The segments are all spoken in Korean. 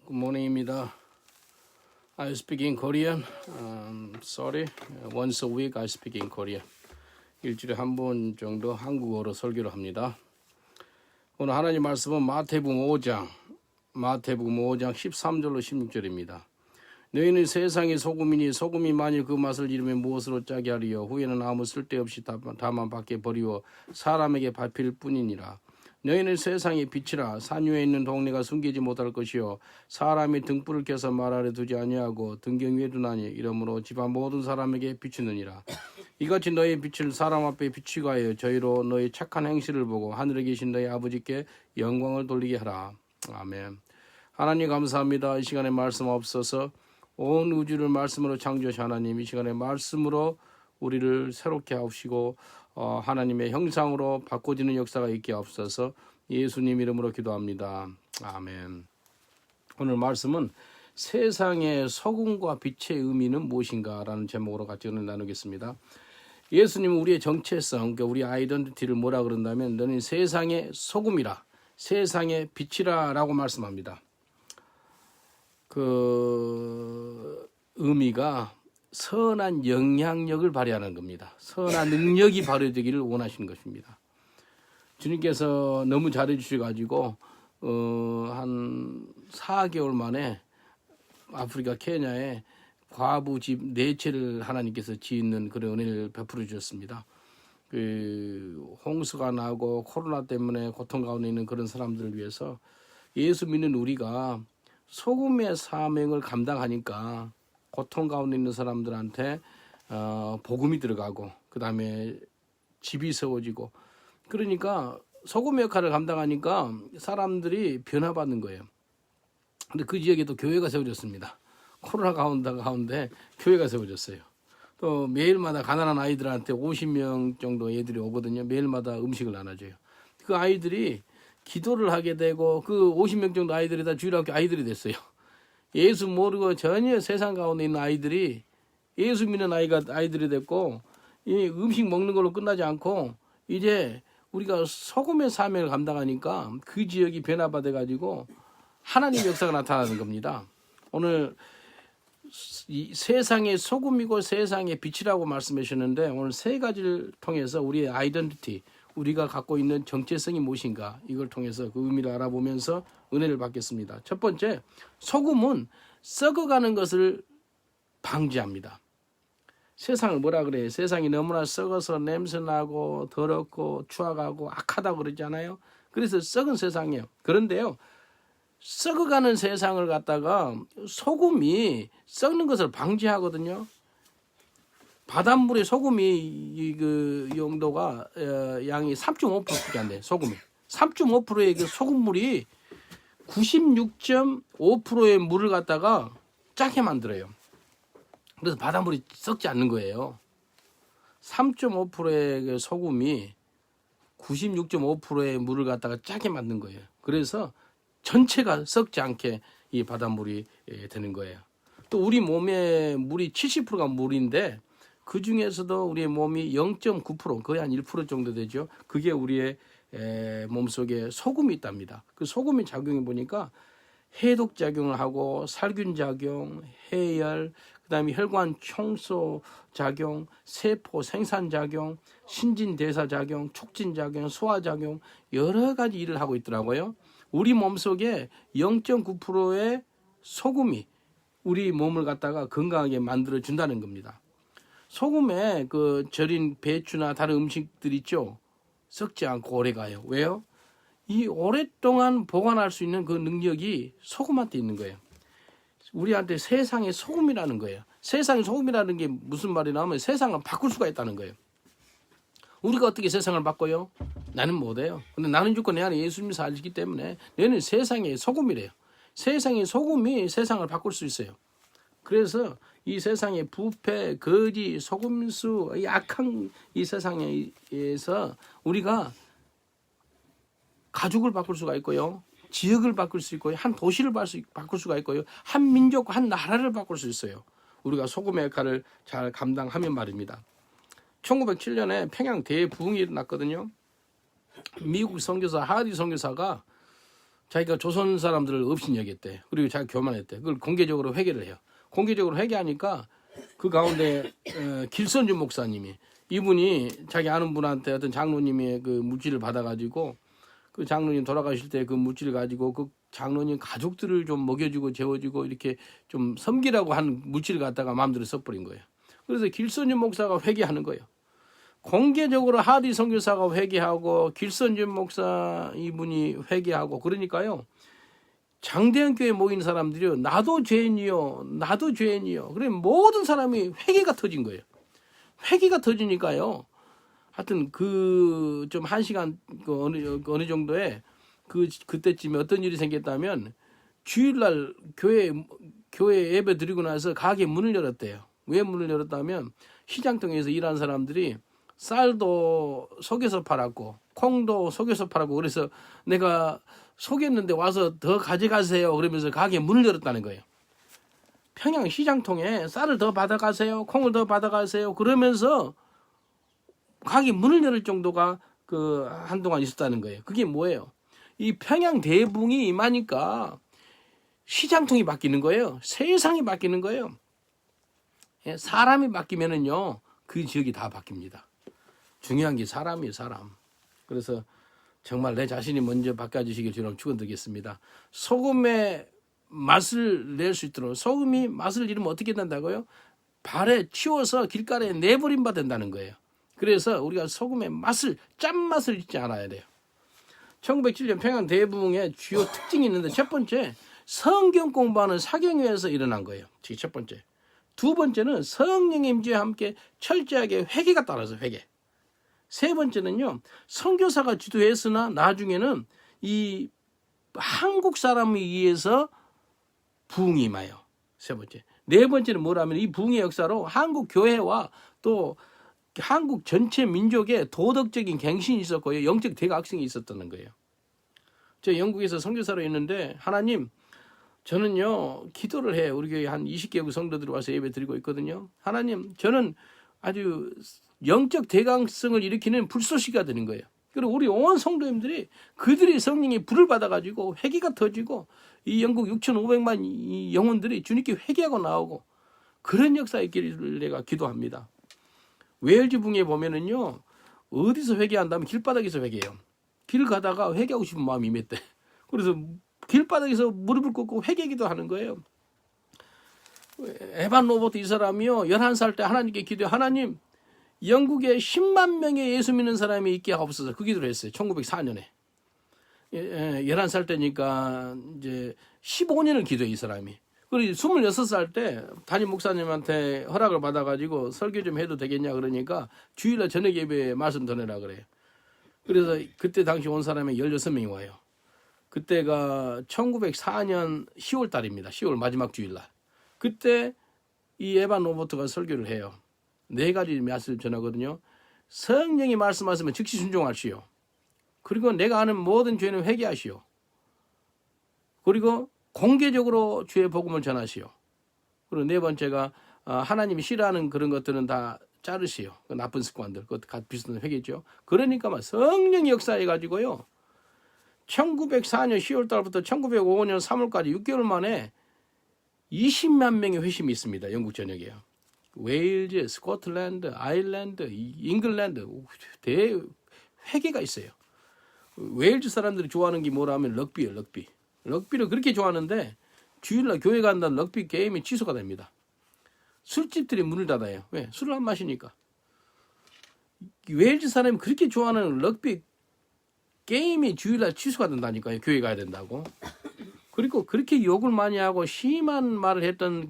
Good morning입니다. I speak in Korean. Sorry. Once a week I speak in Korean. 일주일에 한 번 정도 한국어로 설교를 합니다. 오늘 하나님 말씀은 마태복음 5장 13절로 16절입니다. 너희는 세상의 소금이니 소금이 만일 그 맛을 잃으면 무엇으로 짜게 하리요. 후에는 아무 쓸데없이 다만 밖에 버리워 사람에게 밟힐 뿐이니라. 너희는 세상의 빛이라. 산 위에 있는 동네가 숨기지 못할 것이요 사람이 등불을 켜서 말 아래 두지 아니하고 등경 위에 두나니 이러므로 집안 모든 사람에게 비추느니라. 이같이 너희 빛을 사람 앞에 비추게 하여 저희로 너희 착한 행실을 보고 하늘에 계신 너희 아버지께 영광을 돌리게 하라. 아멘. 하나님 감사합니다. 이 시간에 말씀 없어서 온 우주를 말씀으로 창조하신 하나님, 이 시간에 말씀으로 우리를 새롭게 하시고 하나님의 형상으로 바꿔지는 역사가 있게 없어서 예수님 이름으로 기도합니다. 아멘. 오늘 말씀은 세상의 소금과 빛의 의미는 무엇인가 라는 제목으로 같이 오늘 나누겠습니다. 예수님은 우리의 정체성, 그러니까 우리 아이덴티티를 뭐라 그런다면 너는 세상의 소금이라, 세상의 빛이라 라고 말씀합니다. 그 의미가 선한 영향력을 발휘하는 겁니다. 선한 능력이 발휘되기를 원하시는 것입니다. 주님께서 너무 잘해주셔가지고 한 4개월 만에 아프리카 케냐에 과부 집 4채를 하나님께서 짓는 그런 은혜를 베풀어 주셨습니다. 그 홍수가 나고 코로나 때문에 고통 가운데 있는 그런 사람들을 위해서 예수 믿는 우리가 소금의 사명을 감당하니까 고통 가운데 있는 사람들한테 복음이 들어가고 그 다음에 집이 세워지고, 그러니까 소금의 역할을 감당하니까 사람들이 변화받는 거예요. 근데 그 지역에 또 교회가 세워졌습니다. 코로나 가운데 교회가 세워졌어요. 또 매일마다 가난한 아이들한테 50명 정도 애들이 오거든요. 매일마다 음식을 나눠줘요. 그 아이들이 기도를 하게 되고 그 50명 정도 아이들이 다 주일학교 아이들이 됐어요. 예수 모르고 전혀 세상 가운데 있는 아이들이 예수 믿는 아이들이 됐고, 이 음식 먹는 걸로 끝나지 않고 이제 우리가 소금의 사명을 감당하니까 그 지역이 변화받아 가지고 하나님 역사가 나타나는 겁니다. 오늘 이 세상의 소금이고 세상의 빛이라고 말씀하셨는데, 오늘 세 가지를 통해서 우리의 아이덴티티, 우리가 갖고 있는 정체성이 무엇인가, 이걸 통해서 그 의미를 알아보면서 은혜를 받겠습니다. 첫 번째, 소금은 썩어가는 것을 방지합니다. 세상을 뭐라 그래요? 세상이 너무나 썩어서 냄새나고 더럽고 추악하고 악하다고 그러잖아요. 그래서 썩은 세상이에요. 그런데요, 썩어가는 세상을 갖다가 소금이 썩는 것을 방지하거든요. 바닷물의 소금이 그 용도가 양이 3.5%밖에 안 돼요. 소금이 3.5%의 그 소금물이 96.5%의 물을 갖다가 짜게 만들어요. 그래서 바닷물이 썩지 않는 거예요. 3.5%의 그 소금이 96.5%의 물을 갖다가 짜게 만든 거예요. 그래서 전체가 썩지 않게 이 바닷물이 되는 거예요. 또 우리 몸의 물이 70%가 물인데 그 중에서도 우리의 몸이 0.9%, 거의 한 1% 정도 되죠. 그게 우리의 몸속에 소금이 있답니다. 그 소금이 작용해 보니까 해독 작용을 하고 살균 작용, 해열, 그다음에 혈관 청소 작용, 세포 생산 작용, 신진대사 작용, 촉진 작용, 소화 작용, 여러 가지 일을 하고 있더라고요. 우리 몸속에 0.9%의 소금이 우리 몸을 갖다가 건강하게 만들어 준다는 겁니다. 소금에 그 절인 배추나 다른 음식들 있죠. 썩지 않고 오래 가요. 왜요? 이 오랫동안 보관할 수 있는 그 능력이 소금한테 있는 거예요. 우리한테 세상의 소금이라는 거예요. 세상의 소금이라는 게 무슨 말이냐 하면 세상을 바꿀 수가 있다는 거예요. 우리가 어떻게 세상을 바꿔요? 나는 못해요. 근데 나는 죽고 내 안에 예수님이 살기 때문에 너는 세상의 소금이래요. 세상의 소금이 세상을 바꿀 수 있어요. 그래서 이 세상의 부패, 거지, 속임수, 이 악한 이 세상에서 우리가 가족을 바꿀 수가 있고요. 지역을 바꿀 수 있고요. 한 도시를 바꿀 수가 있고요. 한 민족, 한 나라를 바꿀 수 있어요. 우리가 소금의 역할을 잘 감당하면 말입니다. 1907년에 평양 대부흥이 일어났거든요. 미국 선교사 하디 선교사가 자기가 조선 사람들을 업신여겼대. 그리고 자기가 교만했대. 그걸 공개적으로 회개를 해요. 공개적으로 회개하니까 그 가운데 길선주 목사님이, 이분이 자기 아는 분한테 어떤 장로님의 그 물질을 받아가지고 그 장로님 돌아가실 때 그 물질을 가지고 그 장로님 가족들을 좀 먹여주고 재워주고 이렇게 좀 섬기라고 한 물질을 갖다가 마음대로 써버린 거예요. 그래서 길선주 목사가 회개하는 거예요. 공개적으로 하디 선교사가 회개하고 길선주 목사 이분이 회개하고, 그러니까요 장대현 교회에 모인 사람들이요, 나도 죄인이요, 나도 죄인이요. 그래 모든 사람이 회개가 터진 거예요. 회개가 터지니까요. 하여튼 그 좀 한 시간 그 어느 정도에 그때쯤에 어떤 일이 생겼다면, 주일날 교회 예배 드리고 나서 가게 문을 열었대요. 왜 문을 열었다면, 시장통에서 일하는 사람들이 쌀도 속여서 팔았고 콩도 속여서 팔았고, 그래서 내가 속였는데 와서 더 가져가세요 그러면서 가게 문을 열었다는 거예요. 평양 시장통에 쌀을 더 받아가세요, 콩을 더 받아가세요 그러면서 가게 문을 열을 정도가 그 한동안 있었다는 거예요. 그게 뭐예요? 이 평양 대붕이 임하니까 시장통이 바뀌는 거예요. 세상이 바뀌는 거예요. 사람이 바뀌면은요 그 지역이 다 바뀝니다. 중요한 게 사람이에요, 사람. 그래서 정말 내 자신이 먼저 바꿔주시길 주님 축원드리겠습니다. 소금의 맛을 낼 수 있도록, 소금이 맛을 잃으면 어떻게 된다고요? 발에 치워서 길가에 내버림 바 된다는 거예요. 그래서 우리가 소금의 맛을, 짠맛을 잊지 않아야 돼요. 1907년 평양 대붕의 주요 특징이 있는데, 첫 번째, 성경 공부하는 사경회에서 일어난 거예요. 첫 번째. 두 번째는 성령의 임재와 함께 철저하게 회개가 따라서 회개. 세 번째는요, 선교사가 주도했으나 나중에는 이 한국 사람에 의해서 부흥이 임해요. 세 번째. 네 번째는 뭐라면, 이 부흥의 역사로 한국 교회와 또 한국 전체 민족의 도덕적인 갱신이 있었고요, 영적 대각성이 있었다는 거예요. 저 영국에서 선교사로 있는데, 하나님, 저는요 기도를 해요. 우리 교회 한 20개국 성도들이 와서 예배 드리고 있거든요. 하나님, 저는 아주 영적 대강성을 일으키는 불쏘시가 되는 거예요. 그리고 우리 온 성도님들이 그들이 성령의 불을 받아가지고 회개가 터지고, 이 영국 6,500만 이 영혼들이 주님께 회개하고 나오고, 그런 역사 있기를 내가 기도합니다. 웨일즈 붕에 보면은요, 어디서 회개한다면 길바닥에서 회개해요. 길 가다가 회개하고 싶은 마음이 임했대. 그래서 길바닥에서 무릎을 꿇고 회개기도 하는 거예요. 에반 로버트 이 사람이요, 11살 때 하나님께 기도해, 하나님, 영국에 10만 명의 예수 믿는 사람이 있게 하옵소서. 그 기도를 했어요. 1904년에. 11살 때니까 이제 15년을 기도해, 이 사람이. 그리고 26살 때 담임 목사님한테 허락을 받아가지고 설교 좀 해도 되겠냐 그러니까 주일날 저녁 예배에 말씀 전해라 그래요. 그래서 그때 당시 온 사람이 16명이 와요. 그때가 1904년 10월 달입니다. 10월 마지막 주일날. 그때 이 에반 로버트가 설교를 해요. 4가지 말씀을 전하거든요. 성령이 말씀하시면 즉시 순종하시오. 그리고 내가 아는 모든 죄는 회개하시오. 그리고 공개적으로 주의 복음을 전하시오. 그리고 4번째가 하나님이 싫어하는 그런 것들은 다 자르시오. 그 나쁜 습관들, 그것도 비슷한 회개죠. 그러니까 막 성령이 역사해가지고요, 1904년 10월 달부터 1905년 3월까지 6개월 만에 20만 명의 회심이 있습니다. 영국 전역에요. 웨일즈, 스코틀랜드, 아일랜드, 잉글랜드 대회개가 있어요. 웨일즈 사람들이 좋아하는 게 뭐라면 럭비예요. 럭비를 그렇게 좋아하는데 주일날 교회 간다는 럭비 게임이 취소가 됩니다. 술집들이 문을 닫아요. 왜? 술을 안 마시니까. 웨일즈 사람이 그렇게 좋아하는 럭비 게임이 주일날 취소가 된다니까요. 교회 가야 된다고. 그리고 그렇게 욕을 많이 하고 심한 말을 했던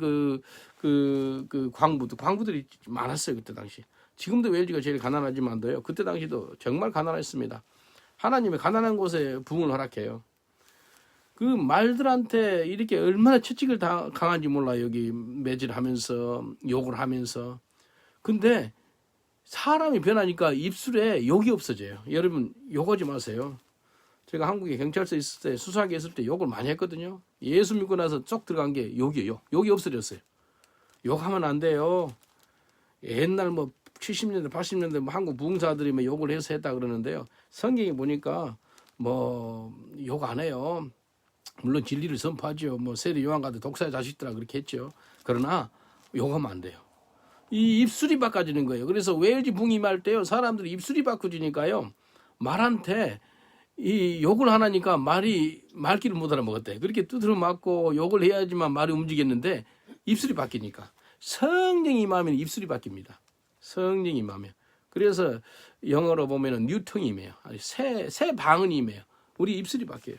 광부들이 많았어요. 그때 당시. 지금도 웨일즈가 제일 가난하지만도요, 그때 당시도 정말 가난했습니다. 하나님이 가난한 곳에 부흥을 허락해요. 그 말들한테 이렇게 얼마나 채찍을 강한지 몰라요. 여기 매질하면서 욕을 하면서. 근데 사람이 변하니까 입술에 욕이 없어져요. 여러분 욕하지 마세요. 제가 한국에 경찰서 있을 때, 수사하게 있을 때 욕을 많이 했거든요. 예수 믿고 나서 쏙 들어간 게 욕이에요. 욕이 없어졌어요. 욕하면 안 돼요. 옛날 뭐 70년대 80년대 뭐 한국 부흥사들이 뭐 욕을 해서 했다 그러는데요. 성경에 보니까 뭐 욕 안 해요. 물론 진리를 선포하죠. 뭐 세례 요한과도 독사의 자식들아 그렇게 했죠. 그러나 욕하면 안 돼요. 이 입술이 바꿔지는 거예요. 그래서 웨일즈 붕 임할 때요, 사람들이 입술이 바꿔지니까요, 말한테 이 욕을 하나니까 말귀를 못 알아먹었대. 그렇게 두드려 맞고 욕을 해야지만 말이 움직였는데 입술이 바뀌니까 성령이 임하면 입술이 바뀝니다. 성령이 임하면. 그래서 영어로 보면은 뉴턴이 임해요. 새 방언이 임해요. 우리 입술이 바뀌어요.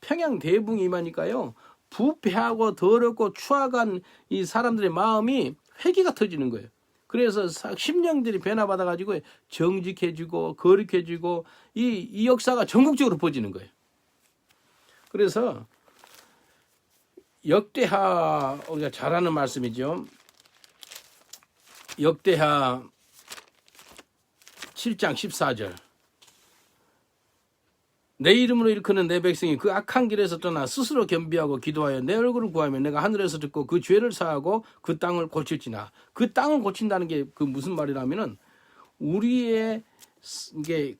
평양 대붕이 임하니까요, 부패하고 더럽고 추악한 이 사람들의 마음이 회개가 터지는 거예요. 그래서 심령들이 변화받아가지고 정직해지고 거룩해지고 이 역사가 전국적으로 퍼지는 거예요. 그래서 역대하, 우리가 잘 아는 말씀이죠. 역대하 7장 14절. 내 이름으로 일컫는 내 백성이 그 악한 길에서 떠나 스스로 겸비하고 기도하여 내 얼굴을 구하면 내가 하늘에서 듣고 그 죄를 사하고 그 땅을 고칠지나. 그 땅을 고친다는 게 그 무슨 말이라면은 우리의 이게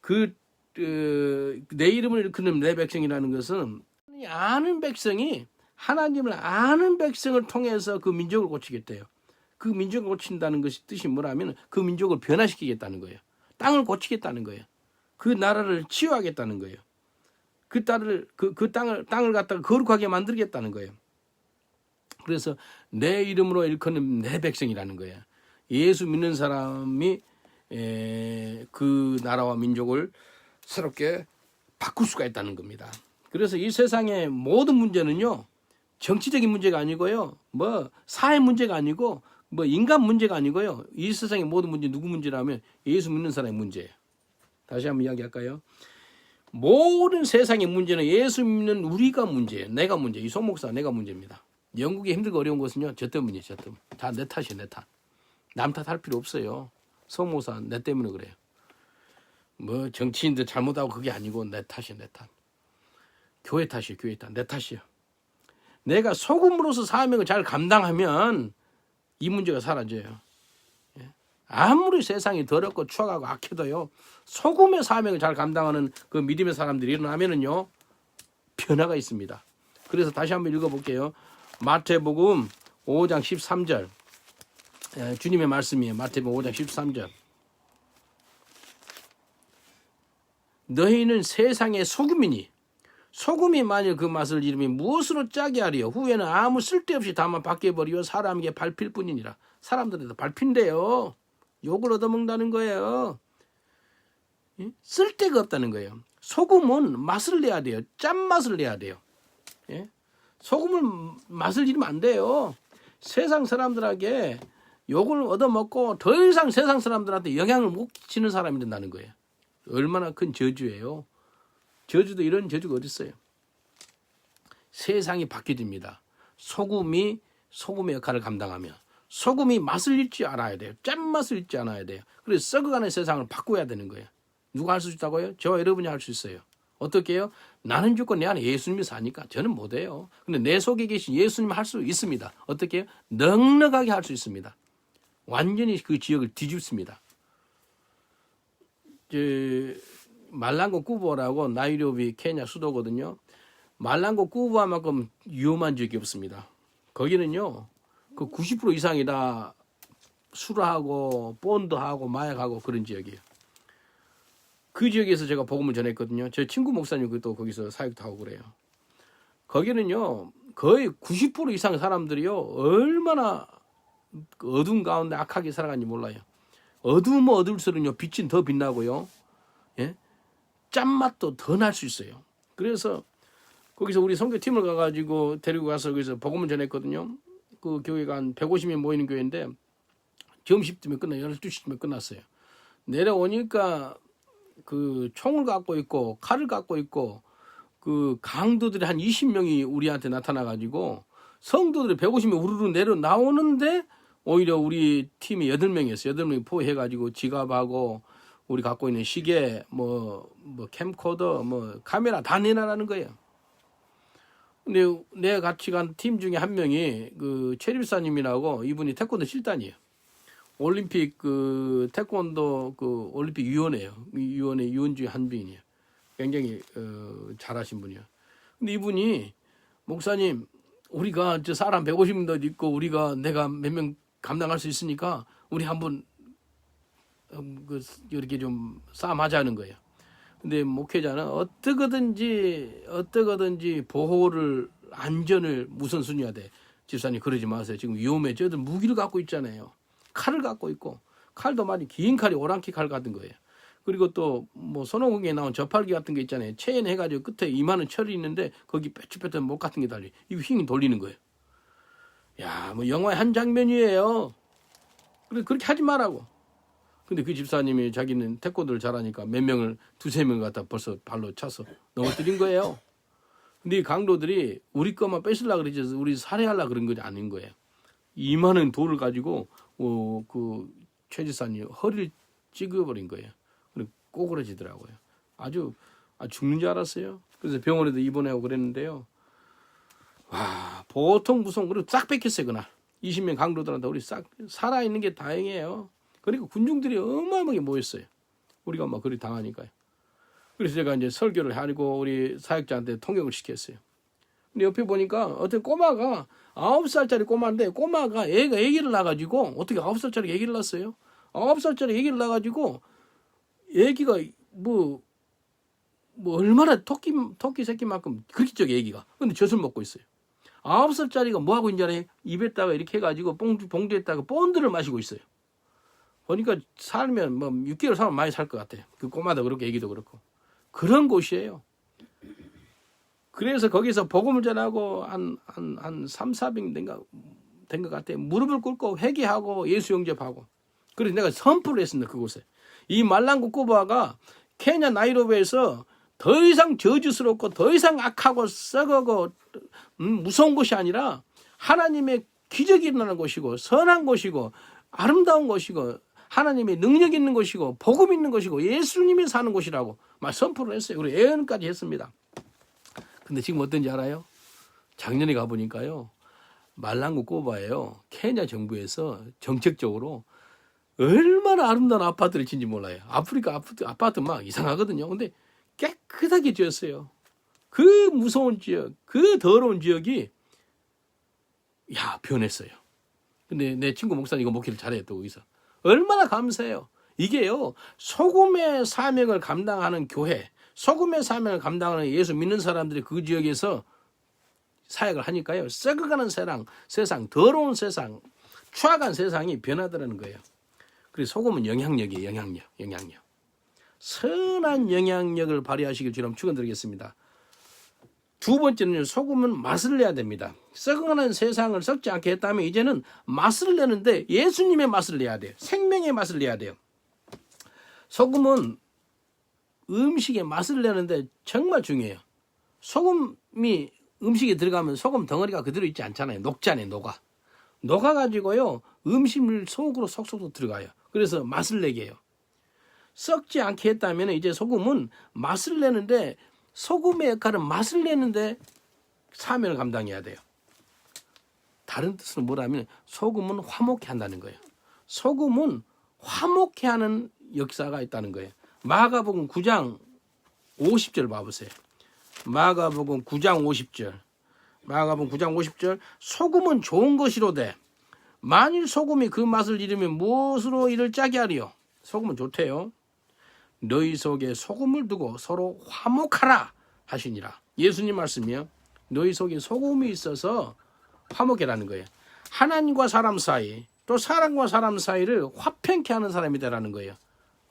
내 이름을 일컫는 내 백성이라는 것은 아는 백성이 하나님을 아는 백성을 통해서 그 민족을 고치겠대요. 그 민족을 고친다는 것이 뜻이 뭐라면 그 민족을 변화시키겠다는 거예요. 땅을 고치겠다는 거예요. 그 나라를 치유하겠다는 거예요. 그 땅을 갖다가 거룩하게 만들겠다는 거예요. 그래서 내 이름으로 일컫는 내 백성이라는 거예요. 예수 믿는 사람이 그 나라와 민족을 새롭게 바꿀 수가 있다는 겁니다. 그래서 이 세상의 모든 문제는요, 정치적인 문제가 아니고요, 뭐 사회 문제가 아니고 뭐 인간 문제가 아니고요, 이 세상의 모든 문제 누구 문제라면 예수 믿는 사람의 문제예요. 다시 한번 이야기할까요? 모든 세상의 문제는 예수 믿는 우리가 문제예요. 내가 문제. 이 송목사 내가 문제입니다. 영국이 힘들고 어려운 것은요, 저 때문이에요. 저 때문에. 다 내 탓이에요. 내 탓. 남 탓할 필요 없어요. 송목사 내 때문에 그래요. 뭐 정치인들 잘못하고 그게 아니고 내 탓이에요. 내 탓. 교회 탓이에요. 교회 탓. 내 탓이에요. 내가 소금으로서 사명을 잘 감당하면 이 문제가 사라져요. 아무리 세상이 더럽고 추악하고 악해도요, 소금의 사명을 잘 감당하는 그 믿음의 사람들이 일어나면은요, 변화가 있습니다. 그래서 다시 한번 읽어볼게요. 마태복음 5장 13절. 주님의 말씀이에요. 마태복음 5장 13절. 너희는 세상의 소금이니 소금이 만일 그 맛을 잃으면 무엇으로 짜게 하리요? 후에는 아무 쓸데없이 다만 밖에 버리고 사람에게 밟힐 뿐이니라. 사람들에도 밟힌대요. 욕을 얻어먹는다는 거예요. 쓸데가 없다는 거예요. 소금은 맛을 내야 돼요. 짠맛을 내야 돼요. 소금을 맛을 잃으면 안 돼요. 세상 사람들에게 욕을 얻어먹고 더 이상 세상 사람들한테 영향을 못 끼치는 사람이 된다는 거예요. 얼마나 큰 저주예요. 저주도 이런 저주가 어디 있어요. 세상이 바뀌어집니다. 소금이 소금의 역할을 감당하며 소금이 맛을 잃지 않아야 돼요. 짠맛을 잃지 않아야 돼요. 그래서 썩어가는 세상을 바꿔야 되는 거예요. 누가 할 수 있다고요? 저와 여러분이 할 수 있어요. 어떻게 해요? 나는 죽고 내 안에 예수님이 사니까 저는 못해요. 근데 내 속에 계신 예수님 할 수 있습니다. 어떻게 해요? 넉넉하게 할 수 있습니다. 완전히 그 지역을 뒤집습니다. 말랑고 꾸보라고 나이로비 케냐 수도거든요. 말랑고 꾸보만큼 위험한 지역이 없습니다. 거기는요, 그 90% 이상이 다 술하고 본드하고 마약하고 그런 지역이에요. 그 지역에서 제가 복음을 전했거든요. 제 친구 목사님 또 거기서 사역도 하고 그래요. 거기는요, 거의 90% 이상 사람들이요, 얼마나 어두운 가운데 악하게 살아가는지 몰라요. 어두우면 어두울수록요, 빛은 더 빛나고요, 짠맛도 더 날 수 있어요. 그래서 거기서 우리 선교팀을 가가지고 데리고 가서 거기서 복음을 전했거든요. 그 교회가 한 150명 모이는 교회인데 점심쯤에 끝나요. 12시쯤에 끝났어요. 내려오니까 그 총을 갖고 있고 칼을 갖고 있고 그 강도들이 한 20명이 우리한테 나타나가지고 성도들이 150명 우르르 내려 나오는데 오히려 우리 팀이 8명이었어요. 8명이 포위해가지고 지갑하고 우리 갖고 있는 시계, 뭐 캠코더, 뭐 카메라 다 내놔라는 거예요. 근데 내가 같이 간 팀 중에 한 명이 그 최립사님이라고, 이분이 태권도 실단이에요. 올림픽 그 태권도 그 올림픽 위원회예요. 위원회 위원 중에 한 분이에요. 굉장히 잘하신 분이에요. 근데 이분이 목사님, 우리가 저 사람 150명 있고 우리가 내가 몇 명 감당할 수 있으니까 우리 한번 이렇게 좀 싸움하자는 거예요. 근데 목회자는 어떻게든지 보호를 안전을 우선순위해야 돼. 집사님 그러지 마세요. 지금 위험해. 저들 무기를 갖고 있잖아요. 칼을 갖고 있고 칼도 많이 긴 칼이 오랑캐 칼 같은 거예요. 그리고 또 뭐 손오공에 나온 저팔기 같은 게 있잖아요. 체인 해가지고 끝에 이만한 철이 있는데 거기 뾰족뾰족한 목 같은 게 달려. 이거 휘 돌리는 거예요. 야, 뭐 영화의 한 장면이에요. 그래 그렇게 하지 말라고. 근데 그 집사님이 자기는 태권도를 잘하니까 몇 명을 두세 명 갖다 벌써 발로 차서 넘어뜨린 거예요. 근데 이 강도들이 우리 것만 뺏으려고 그러지 우리 살해하려고 그런 건 아닌 거예요. 이만한 돌을 가지고 그 최 집사님 허리를 찌그버린 거예요. 그리고 꼬그러지더라고요. 아주 죽는 줄 알았어요. 그래서 병원에도 입원하고 그랬는데요. 와, 보통 무서운 그리고 싹 뺏겼어요 그날. 20명 강도들한테 우리 싹 살아있는 게 다행이에요. 그리고 군중들이 어마어마하게 모였어요. 우리가 막 그리 당하니까요. 그래서 제가 이제 설교를 하고 우리 사역자한테 통역을 시켰어요. 근데 옆에 보니까 어떤 꼬마가 9살짜리 꼬마인데 꼬마가 애가 아기를 낳아가지고 어떻게 9살짜리 아기를 낳았어요? 9살짜리 아기를 낳아가지고 아기가 뭐 얼마나 토끼 새끼만큼 그렇게 적게 아기가. 근데 젖을 먹고 있어요. 9살짜리가 뭐 하고 있냐래 입에다가 이렇게 해가지고 봉지에다가 본드를 마시고 있어요. 보니까 살면 뭐 6개월 살면 많이 살 것 같아요. 그 꼬마도 그렇고 애기도 그렇고. 그런 곳이에요. 그래서 거기서 복음을 전하고 한 3,400 된 것 같아요. 무릎을 꿇고 회개하고 예수 영접하고. 그래서 내가 선포를 했습니다. 그곳에. 이 말랑구 꼬바가 케냐 나이로비에서 더 이상 저주스럽고 더 이상 악하고 썩어고 무서운 곳이 아니라 하나님의 기적이 일어나는 곳이고 선한 곳이고 아름다운 곳이고 하나님의 능력 있는 곳이고 복음 있는 곳이고 예수님이 사는 곳이라고 막 선포를 했어요. 그리고 예언까지 했습니다. 근데 지금 어떤지 알아요? 작년에 가보니까요. 말랑구 꼬바예요. 케냐 정부에서 정책적으로 얼마나 아름다운 아파트를 짓는지 몰라요. 아프리카 아파트 막 이상하거든요. 근데 깨끗하게 지었어요. 그 무서운 지역, 그 더러운 지역이 변했어요. 근데 내 친구 목사님 이거 목회를 잘해요. 또 거기서. 얼마나 감사해요. 이게요. 소금의 사명을 감당하는 교회, 소금의 사명을 감당하는 예수 믿는 사람들이 그 지역에서 사역을 하니까요. 썩어가는 세상, 더러운 세상, 추악한 세상이 변하더라는 거예요. 그래서 소금은 영향력이에요. 영향력. 선한 영향력을 발휘하시길 주님 축원드리겠습니다. 두 번째는 소금은 맛을 내야 됩니다. 썩어가는 세상을 썩지 않게 했다면 이제는 맛을 내는데 예수님의 맛을 내야 돼요. 생명의 맛을 내야 돼요. 소금은 음식의 맛을 내는데 정말 중요해요. 소금이 음식에 들어가면 소금 덩어리가 그대로 있지 않잖아요. 녹잖아요. 녹아가지고요. 음식물 속으로 속속도 들어가요. 그래서 맛을 내게 해요. 썩지 않게 했다면 이제 소금은 맛을 내는데 소금의 역할은 맛을 내는데 사명을 감당해야 돼요. 다른 뜻으로 뭐라면 소금은 화목해 한다는 거예요. 소금은 화목해 하는 역사가 있다는 거예요. 마가복음 9장 50절 봐보세요. 마가복음 9장 50절. 마가복음 9장 50절. 소금은 좋은 것이로되 만일 소금이 그 맛을 잃으면 무엇으로 이를 짜게 하리요? 소금은 좋대요. 너희 속에 소금을 두고 서로 화목하라 하시니라. 예수님 말씀이요. 너희 속에 소금이 있어서 화목해라는 거예요. 하나님과 사람 사이 또 사람과 사람 사이를 화평케 하는 사람이 되라는 거예요.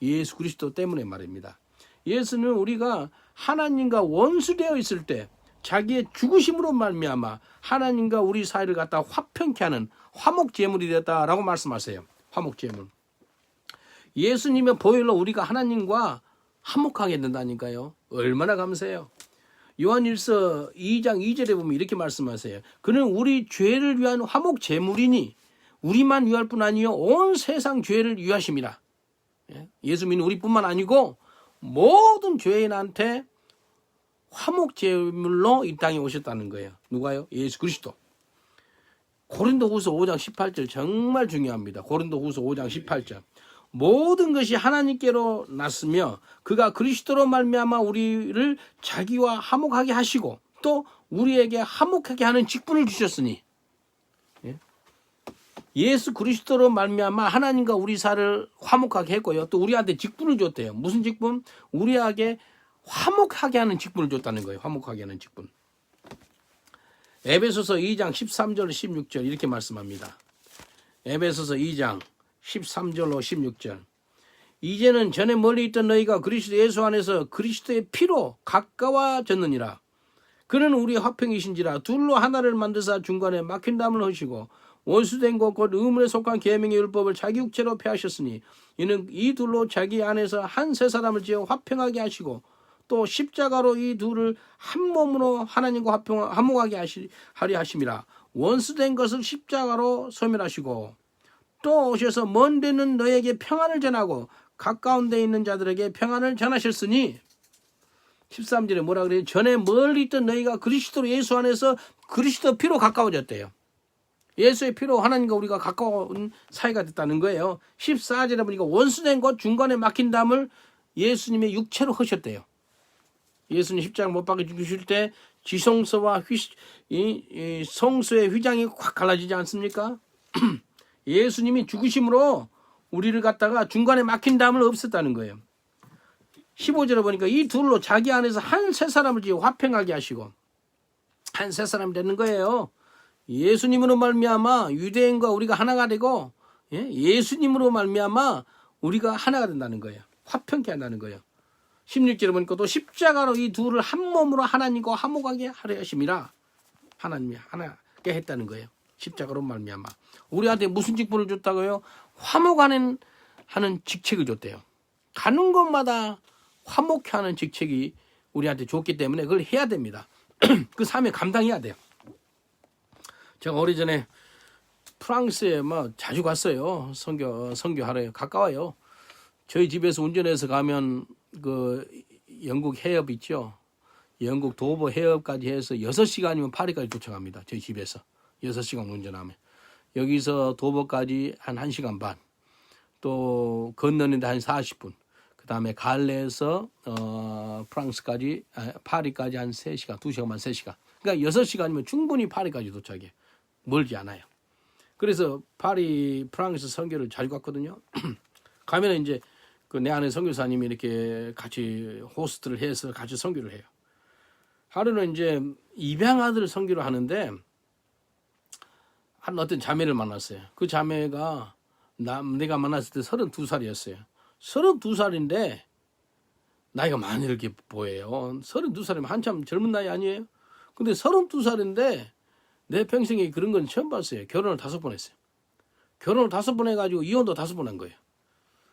예수 그리스도 때문에 말입니다. 예수는 우리가 하나님과 원수되어 있을 때 자기의 죽으심으로 말미암아 하나님과 우리 사이를 갖다 화평케 하는 화목제물이 되었다라고 말씀하세요. 화목제물. 예수님의 보혈로 우리가 하나님과 화목하게 된다니까요. 얼마나 감사해요. 요한일서 2장 2절에 보면 이렇게 말씀하세요. 그는 우리 죄를 위한 화목제물이니 우리만 위할 뿐 아니요 온 세상 죄를 위하심이라. 예수 믿는 우리뿐만 아니고 모든 죄인한테 화목제물로 이 땅에 오셨다는 거예요. 누가요? 예수 그리스도. 고린도후서 5장 18절 정말 중요합니다. 고린도후서 5장 18절. 모든 것이 하나님께로 났으며 그가 그리스도로 말미암아 우리를 자기와 화목하게 하시고 또 우리에게 화목하게 하는 직분을 주셨으니, 예? 예수 그리스도로 말미암아 하나님과 우리 사이를 화목하게 했고요. 또 우리한테 직분을 줬대요. 무슨 직분? 우리에게 화목하게 하는 직분을 줬다는 거예요. 화목하게 하는 직분. 에베소서 2장 13절 16절 이렇게 말씀합니다. 에베소서 2장 13절로 16절. 이제는 전에 멀리 있던 너희가 그리스도 예수 안에서 그리스도의 피로 가까워졌느니라. 그는 우리 화평이신지라. 둘로 하나를 만드사 중간에 막힌 담을 하시고 원수된 것 곧 의문에 속한 계명의 율법을 자기 육체로 폐하셨으니 이는 이 둘로 자기 안에서 한 세 사람을 지어 화평하게 하시고 또 십자가로 이 둘을 한 몸으로 하나님과 화목하게 하려 하심이라. 원수된 것을 십자가로 소멸하시고 또 오셔서 먼 데는 너에게 평안을 전하고 가까운 데 있는 자들에게 평안을 전하셨으니 13절에 뭐라 그래요? 전에 멀리 있던 너희가 그리스도 예수 안에서 그리스도 피로 가까워졌대요. 예수의 피로 하나님과 우리가 가까운 사이가 됐다는 거예요. 14절에 보니까 원수된 것 중간에 막힌 담을 예수님의 육체로 하셨대요. 예수님 십자가 못 박혀 죽으실 때 지성소와 성소의 휘장이 확 갈라지지 않습니까? 예수님이 죽으심으로 우리를 갖다가 중간에 막힌 담을 없앴다는 거예요. 15절에 보니까 이 둘로 자기 안에서 한 세 사람을 지어 화평하게 하시고 한 세 사람이 되는 거예요. 예수님으로 말미암아 유대인과 우리가 하나가 되고 예수님으로 말미암아 우리가 하나가 된다는 거예요. 화평케 한다는 거예요. 16절에 보니까 또 십자가로 이 둘을 한 몸으로 하나님과 화목하게 하려 하심이라. 하나님이 하나게 했다는 거예요. 십자가로 말미암아. 우리한테 무슨 직분을 줬다고요? 화목하는 직책을 줬대요. 가는 곳마다 화목케 하는 직책이 우리한테 줬기 때문에 그걸 해야 됩니다. 그 삶에 감당해야 돼요. 제가 오래전에 프랑스에 자주 갔어요. 선교하러요. 가까워요. 저희 집에서 운전해서 가면 그 영국 해협 있죠. 영국 도버 해협까지 해서 6시간이면 파리까지 도착합니다. 저희 집에서 6시간 운전하면. 여기서 도버까지 한 1시간 반. 또 건너는데 한 40분. 그 다음에 갈레에서 프랑스까지 파리까지 한 3시간, 2시간 반 3시간. 그러니까 6시간이면 충분히 파리까지 도착해. 멀지 않아요. 그래서 프랑스 선교를 잘 갔거든요. 가면은 이제 그 내 아는 선교사님이 이렇게 같이 호스트를 해서 같이 선교를 해요. 하루는 이제 입양 아들 선교를 하는데 한 어떤 자매를 만났어요. 그 자매가 내가 만났을 때 32살이었어요. 32살인데 나이가 많이 이렇게 보여요. 32살이면 한참 젊은 나이 아니에요? 근데 32살인데 내 평생에 그런 건 처음 봤어요. 결혼을 5번 했어요. 결혼을 5번 해가지고 이혼도 5번 한 거예요.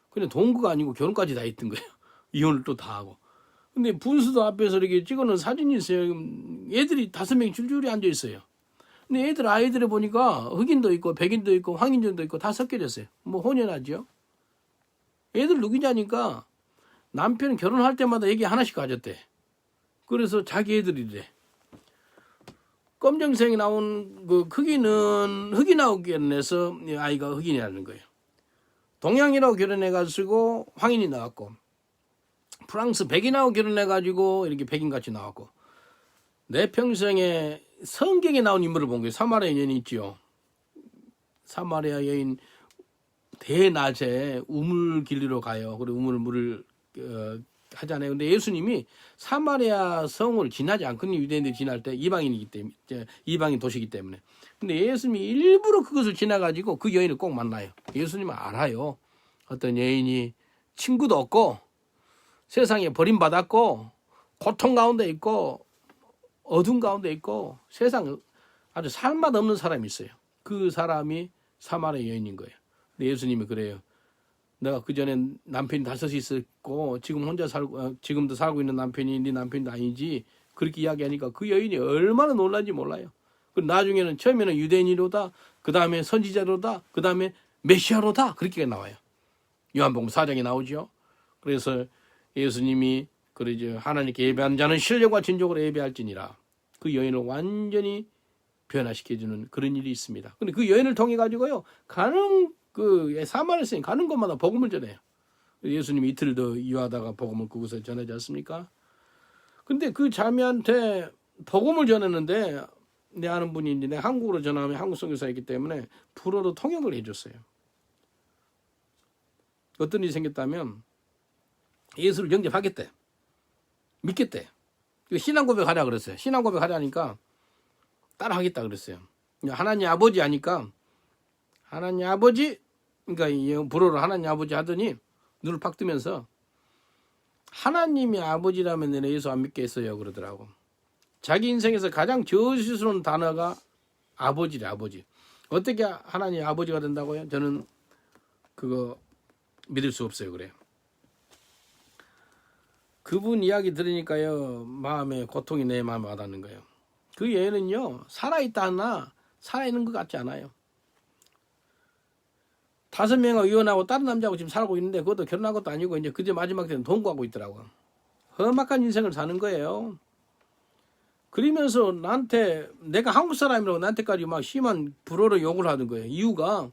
근데 동거가 아니고 결혼까지 다 했던 거예요. 이혼을 또 다 하고. 근데 분수도 앞에서 이렇게 찍어놓은 사진이 있어요. 애들이 5명이 줄줄이 앉아 있어요. 근데 아이들을 보니까 흑인도 있고 백인도 있고 황인종도 있고 다 섞여졌어요. 뭐 혼연하죠. 애들 누구냐니까 남편은 결혼할 때마다 애기 하나씩 가졌대. 그래서 자기 애들이래. 검정색이 나온 그 흑인하고 결혼해서 아이가 흑인이라는 거예요. 동양이라고 결혼해가지고 황인이 나왔고, 프랑스 백인하고 결혼해가지고 이렇게 백인같이 나왔고, 내 평생에 성경에 나온 인물을 본 거예요. 사마리아 여인이 있지요. 사마리아 여인 대낮에 우물 길리로 가요. 그리고 물을 하잖아요. 근데 예수님이 사마리아 성을 지나지 않거든요. 유대인들이 지날 때 이방인이기 때문에, 이방인 도시이기 때문에. 근데 예수님이 일부러 그것을 지나가지고 그 여인을 꼭 만나요. 예수님은 알아요. 어떤 여인이 친구도 없고 세상에 버림받았고 고통 가운데 있고 어둠 가운데 있고 세상 아주 살맛 없는 사람이 있어요. 그 사람이 사마리아 여인인 거예요. 근데 예수님이 그래요. 내가 그전에 남편이 5이 있었고 지금도 살고 있는 남편이 네 남편도 아니지. 그렇게 이야기하니까 그 여인이 얼마나 놀란지 몰라요. 나중에는 처음에는 유대인이로다, 그 다음에 선지자로다, 그 다음에 메시아로다 그렇게 나와요. 요한복음 4장에 나오죠. 그래서 예수님이 그러죠. 하나님께 예배하는 자는 신령과 진정으로 예배할지니라. 그 여인을 완전히 변화시켜주는 그런 일이 있습니다. 근데 그 여인을 통해 가지고요 사마리아에 가는 곳마다 복음을 전해요. 예수님이 이틀 더 이유하다가 복음을 그곳에 전하지 않습니까? 근데 그 자매한테 복음을 전했는데 내 아는 분이 이제 내가 한국으로 전화하면 한국 선교사였기 때문에 불어로 통역을 해줬어요. 어떤 일이 생겼다면 예수를 영접하겠대. 믿겠대. 신앙 고백하라 그랬어요. 신앙 고백하라니까 따라하겠다 그랬어요. 하나님 아버지 하니까 하나님 아버지, 그러니까 불어로 하나님 아버지 하더니 눈을 팍 뜨면서 하나님이 아버지라면 내가 예수 안 믿겠어요 그러더라고. 자기 인생에서 가장 저주스러운 단어가 아버지래. 아버지. 어떻게 하나님 아버지가 된다고요? 저는 그거 믿을 수 없어요. 그래요. 그분 이야기 들으니까요, 마음에 고통이 내 마음에 와닿는 거예요. 그 애는요, 살아있다 하나 살아있는 것 같지 않아요. 5명하고 이혼하고 다른 남자하고 지금 살고 있는데 그것도 결혼한 것도 아니고 이제 그제 마지막 때는 돈 구하고 있더라고. 험악한 인생을 사는 거예요. 그러면서 나한테 내가 한국 사람이라고 나한테까지 막 심한 불어로 욕을 하는 거예요. 이유가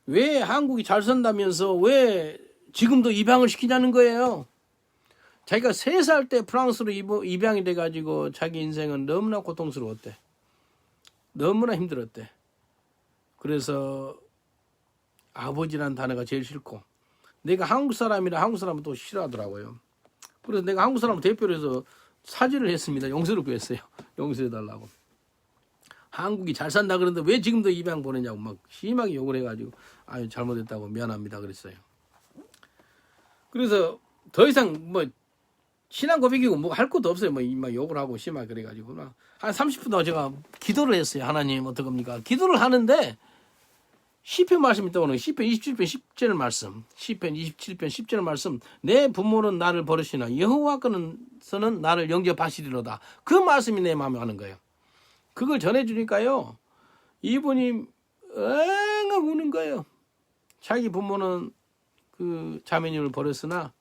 왜 한국이 잘 산다면서 왜 지금도 입양을 시키냐는 거예요. 자기가 3살 때 프랑스로 입양이 돼가지고 자기 인생은 너무나 고통스러웠대. 너무나 힘들었대. 그래서 아버지라는 단어가 제일 싫고 내가 한국 사람이라 한국 사람은 또 싫어하더라고요. 그래서 내가 한국 사람을 대표로 해서 사죄를 했습니다. 용서를 구했어요. 용서해달라고. 한국이 잘 산다 그러는데 왜 지금도 입양 보내냐고 막 심하게 욕을 해가지고 아유 잘못했다고 미안합니다 그랬어요. 그래서 더 이상 뭐 신앙 고백이고 뭐 할 것도 없어요. 뭐 욕을 하고 심하게 그래가지고 한 30분 동안 제가 기도를 했어요. 하나님 어떡합니까? 기도를 하는데 시편 말씀이 떠오르는 시편 27편 10절 말씀, 시편 27편 10절 말씀, 내 부모는 나를 버리시나 여호와께서는 나를 영접하시리로다. 그 말씀이 내 마음에 가는 거예요. 그걸 전해주니까요, 이분이 엉엉 우는 거예요. 자기 부모는 그 자매님을 버렸으나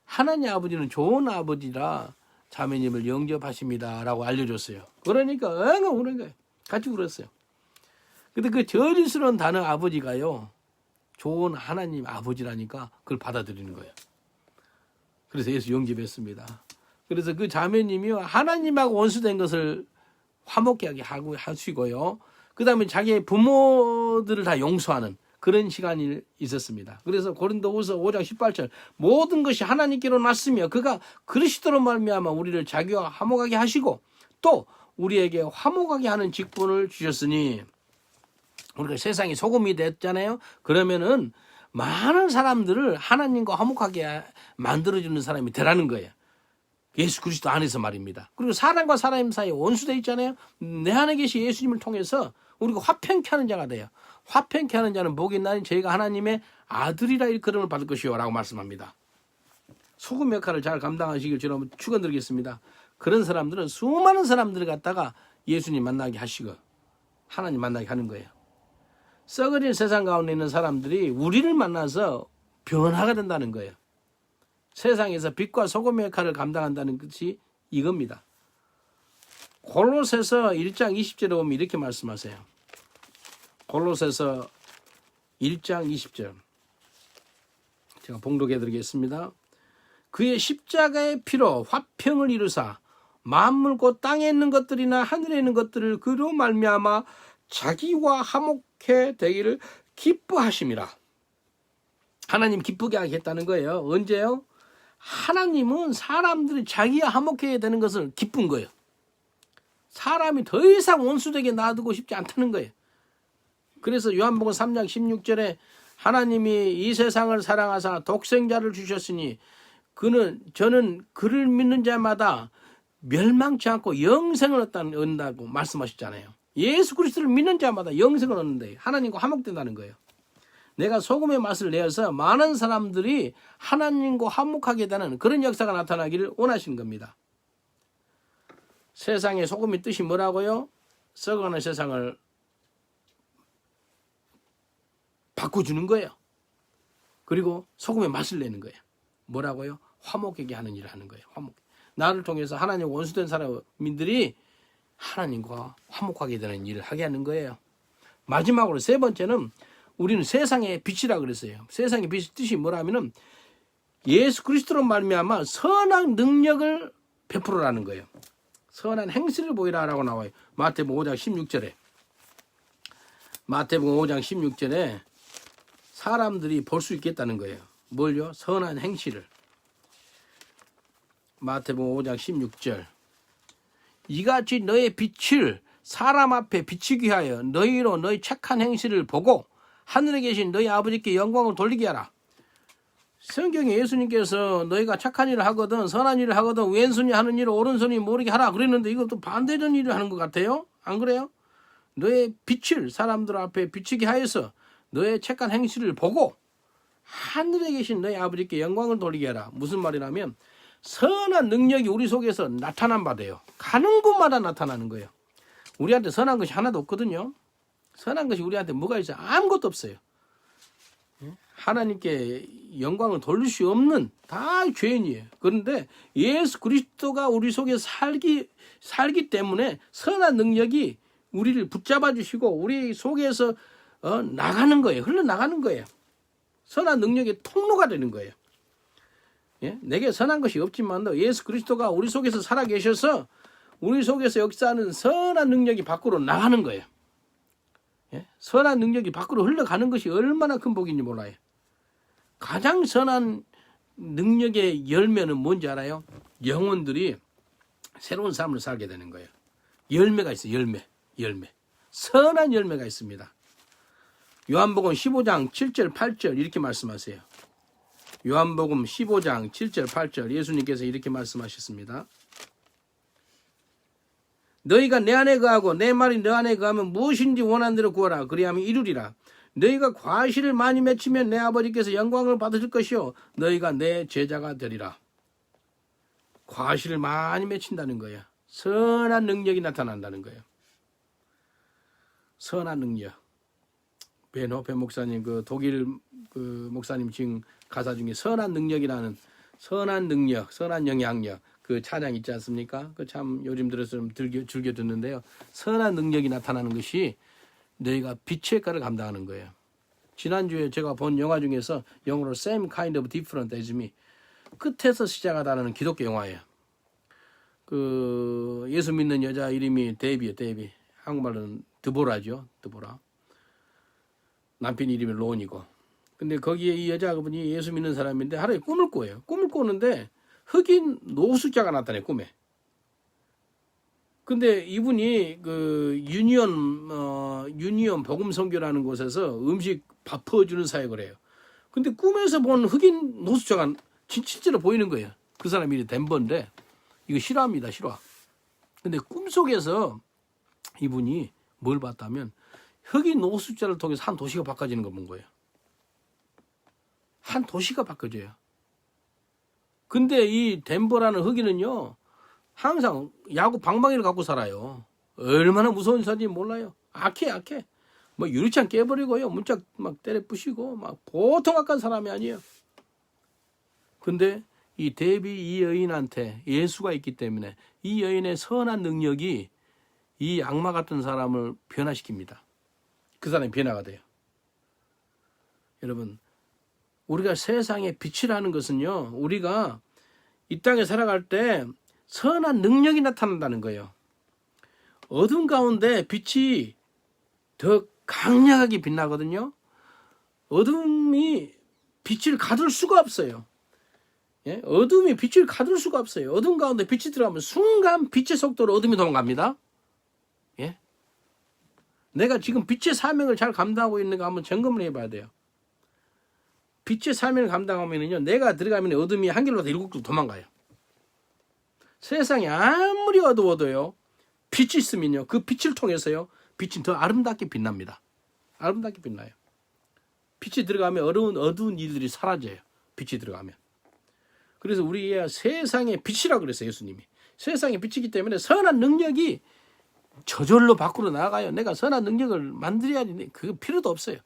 하나님 아버지는 좋은 아버지라 자매님을 영접하십니다라고 알려줬어요. 그러니까 엉엉 우는 거예요. 같이 울었어요. 근데 그 저주스러운 단어 아버지가요, 좋은 하나님 아버지라니까 그걸 받아들이는 거예요. 그래서 예수 영접했습니다. 그래서 그 자매님이 하나님하고 원수된 것을 화목케 하게 하고 하시고요. 그 다음에 자기의 부모들을 다 용서하는 그런 시간이 있었습니다. 그래서 고린도후서 5장 18절 모든 것이 하나님께로 났으며 그가 그리스도로 말미암아 우리를 자기와 화목하게 하시고 또 우리에게 화목하게 하는 직분을 주셨으니 우리가 세상이 소금이 됐잖아요. 그러면은 많은 사람들을 하나님과 화목하게 만들어주는 사람이 되라는 거예요. 예수 그리스도 안에서 말입니다. 그리고 사람과 사람 사이에 원수되어 있잖아요. 내 안에 계신 예수님을 통해서 우리가 화평케 하는 자가 돼요. 화평케 하는 자는 복이 있나니 저희가 하나님의 아들이라 일컬음을 받을 것이요 라고 말씀합니다. 소금 역할을 잘 감당하시길 저는 축원드리겠습니다. 그런 사람들은 수많은 사람들을 갖다가 예수님 만나게 하시고 하나님 만나게 하는 거예요. 썩어진 세상 가운데 있는 사람들이 우리를 만나서 변화가 된다는 거예요. 세상에서 빛과 소금의 역할을 감당한다는 것이 이겁니다. 골로새서 1장 20절에 보면 이렇게 말씀하세요. 골로새서 1장 20절 제가 봉독해 드리겠습니다. 그의 십자가의 피로 화평을 이루사 만물 곧 땅에 있는 것들이나 하늘에 있는 것들을 그로 말미암아 자기와 화목해 되기를 기뻐하심이라. 하나님 기쁘게 하겠다는 거예요. 언제요? 하나님은 사람들이 자기와 화목해야 되는 것을 기쁜 거예요. 사람이 더 이상 원수되게 놔두고 싶지 않다는 거예요. 그래서 요한복음 3장 16절에 하나님이 이 세상을 사랑하사 독생자를 주셨으니 저는 그를 믿는 자마다 멸망치 않고 영생을 얻는다고 말씀하셨잖아요. 예수 그리스도를 믿는 자마다 영생을 얻는데 하나님과 화목된다는 거예요. 내가 소금의 맛을 내어서 많은 사람들이 하나님과 화목하게 되는 그런 역사가 나타나기를 원하시는 겁니다. 세상의 소금의 뜻이 뭐라고요? 썩어가는 세상을 바꿔주는 거예요. 그리고 소금의 맛을 내는 거예요. 뭐라고요? 화목하게 하는 일을 하는 거예요. 화목. 나를 통해서 하나님 원수된 사람들이 하나님과 화목하게 되는 일을 하게 하는 거예요. 마지막으로 세 번째는 우리는 세상의 빛이라 그랬어요. 세상의 빛의 뜻이 뭐라면은 예수 그리스도로 말미암아 선한 능력을 베풀어라는 거예요. 선한 행실을 보이라라고 나와요. 마태복음 5장 16절에. 마태복음 5장 16절에 사람들이 볼 수 있겠다는 거예요. 뭘요? 선한 행실을. 마태복음 5장 16절. 이같이 너의 빛을 사람 앞에 비치게 하여 너희로 너희 착한 행실을 보고 하늘에 계신 너희 아버지께 영광을 돌리게 하라. 성경에 예수님께서 너희가 착한 일을 하거든 선한 일을 하거든 왼손이 하는 일을 오른손이 모르게 하라 그랬는데 이것도 반대된 일을 하는 것 같아요. 안 그래요? 너의 빛을 사람들 앞에 비치게 하여서 너의 착한 행실을 보고 하늘에 계신 너희 아버지께 영광을 돌리게 하라. 무슨 말이냐면 선한 능력이 우리 속에서 나타난 바 돼요. 가는 곳마다 나타나는 거예요. 우리한테 선한 것이 하나도 없거든요. 선한 것이 우리한테 뭐가 있어요? 아무것도 없어요. 하나님께 영광을 돌릴 수 없는 다 죄인이에요. 그런데 예수 그리스도가 우리 속에 살기 때문에 선한 능력이 우리를 붙잡아 주시고 우리 속에서 나가는 거예요. 흘러나가는 거예요. 선한 능력의 통로가 되는 거예요. 예? 내게 선한 것이 없지만 예수 그리스도가 우리 속에서 살아계셔서 우리 속에서 역사하는 선한 능력이 밖으로 나가는 거예요. 예? 선한 능력이 밖으로 흘러가는 것이 얼마나 큰 복인지 몰라요. 가장 선한 능력의 열매는 뭔지 알아요? 영혼들이 새로운 삶을 살게 되는 거예요. 열매가 있어요. 열매. 선한 열매가 있습니다. 요한복음 15장 7절 8절 이렇게 말씀하세요. 요한복음 15장 7절 8절 예수님께서 이렇게 말씀하셨습니다. 너희가 내 안에 거하고 내 말이 너 안에 거하면 무엇인지 원하는 대로 구하라. 그리하면 이루리라. 너희가 과실을 많이 맺히면 내 아버지께서 영광을 받으실 것이요 너희가 내 제자가 되리라. 과실을 많이 맺힌다는 거예요. 선한 능력이 나타난다는 거예요. 선한 능력. 베노페 목사님 그 독일 그 목사님 지금 가사 중에 선한 능력이라는 선한 능력, 선한 영향력 그 찬양 있지 않습니까? 그 참 요즘 들어서 좀 즐겨 듣는데요. 선한 능력이 나타나는 것이 너희가 빛의 역할을 감당하는 거예요. 지난주에 제가 본 영화 중에서 영어로 Same Kind of Different as Me 끝에서 시작하다는 기독교 영화예요. 그 예수 믿는 여자 이름이 데이비예요. 데이비. 한국말로는 드보라죠. 드보라. 남편 이름이 론이고. 근데 거기에 이 여자분이 예수 믿는 사람인데 하루에 꿈을 꿔요. 꿈을 꾸는데 흑인 노숙자가 나타나요. 꿈에. 근데 이분이 그 유니온 복음 선교라는 곳에서 음식 밥 퍼주는 사역을 해요. 근데 꿈에서 본 흑인 노숙자가 실제로 보이는 거예요. 그 사람이 이름이 덴버인데 이거 실화입니다. 실화. 근데 꿈속에서 이분이 뭘 봤다면 흑인 노숙자를 통해서 한 도시가 바꿔지는 걸 본 거예요. 한 도시가 바꿔져요. 근데 이 덴버라는 흑인은요. 항상 야구 방망이를 갖고 살아요. 얼마나 무서운 사람인지 몰라요. 악해. 뭐 유리창 깨버리고요. 문짝 막 때려 부시고 막 보통 악한 사람이 아니에요. 근데 이 데비 이 여인한테 예수가 있기 때문에 이 여인의 선한 능력이 이 악마 같은 사람을 변화시킵니다. 그 사람이 변화가 돼요. 여러분, 우리가 세상에 빛이라는 것은요. 우리가 이 땅에 살아갈 때 선한 능력이 나타난다는 거예요. 어둠 가운데 빛이 더 강력하게 빛나거든요. 어둠이 빛을 가둘 수가 없어요. 예? 어둠이 빛을 가둘 수가 없어요. 어둠 가운데 빛이 들어가면 순간 빛의 속도로 어둠이 도망갑니다. 예? 내가 지금 빛의 사명을 잘 감당하고 있는가 한번 점검을 해봐야 돼요. 빛의 사명을 감당하면요, 내가 들어가면 어둠이 한 길로 일곱 길 도망가요. 세상이 아무리 어두워도요, 빛이 있으면요, 그 빛을 통해서요, 빛이 더 아름답게 빛납니다. 아름답게 빛나요. 빛이 들어가면 어두운 일들이 사라져요. 빛이 들어가면. 그래서 우리가 세상의 빛이라고 그랬어요, 예수님이. 세상의 빛이기 때문에 선한 능력이 저절로 밖으로 나가요. 내가 선한 능력을 만들어야지. 그거 필요도 없어요.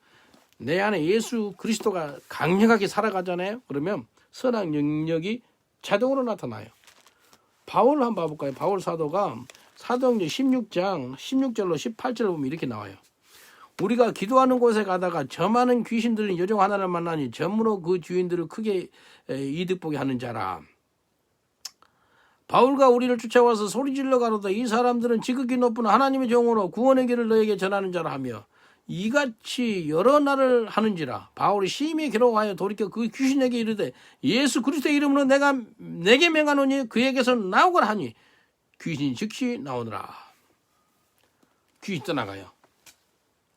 내 안에 예수 그리스도가 강력하게 살아가잖아요. 그러면 선한 능력이 자동으로 나타나요. 바울 한번 봐볼까요? 바울 사도가 사도행전 16장 16절로 18절을 보면 이렇게 나와요. 우리가 기도하는 곳에 가다가 저 많은 귀신 들린 여종 하나를 만나니 전무로 그 주인들을 크게 이득 보게 하는 자라. 바울과 우리를 쫓아와서 소리질러 가로다 이 사람들은 지극히 높은 하나님의 종으로 구원의 길을 너에게 전하는 자라 하며 이같이 여러 날을 하는지라. 바울이 심히 괴로워하여 돌이켜 그 귀신에게 이르되 예수 그리스도의 이름으로 내가 내게 명하노니 그에게서 나오거라 하니 귀신이 즉시 나오더라. 귀신 떠나가요.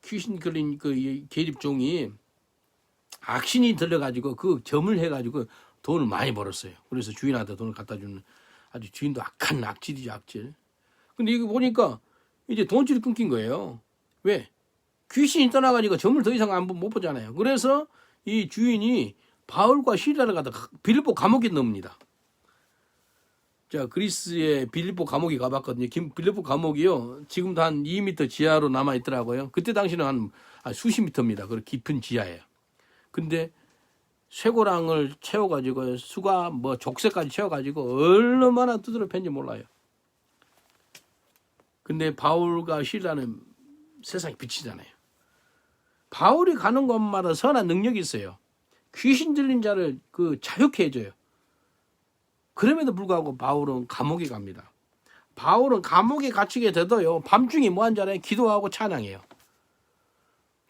귀신 걸린 그 계집종이 악신이 들려가지고 그 점을 해가지고 돈을 많이 벌었어요. 그래서 주인한테 돈을 갖다 주는 아주 주인도 악한 악질이죠, 악질. 근데 이거 보니까 이제 돈줄이 끊긴 거예요. 왜? 귀신이 떠나가니까 점을 더 이상 못 보잖아요. 그래서 이 주인이 바울과 시라를 갖다 빌립보 감옥에 넣습니다. 자, 그리스의 빌립보 감옥에 가봤거든요. 빌립보 감옥이요. 지금도 한 2m 지하로 남아있더라고요. 그때 당시는 한 수십 미터입니다. 그 깊은 지하예요. 근데 쇠고랑을 채워가지고 수가 족쇄까지 채워가지고 얼마나 두드려 팬지 몰라요. 근데 바울과 시라는 세상에 빛이잖아요. 바울이 가는 곳마다 선한 능력이 있어요. 귀신 들린 자를 자유케 해줘요. 그럼에도 불구하고 바울은 감옥에 갑니다. 바울은 감옥에 갇히게 돼도요. 밤중에 뭐한 줄 알아요? 기도하고 찬양해요.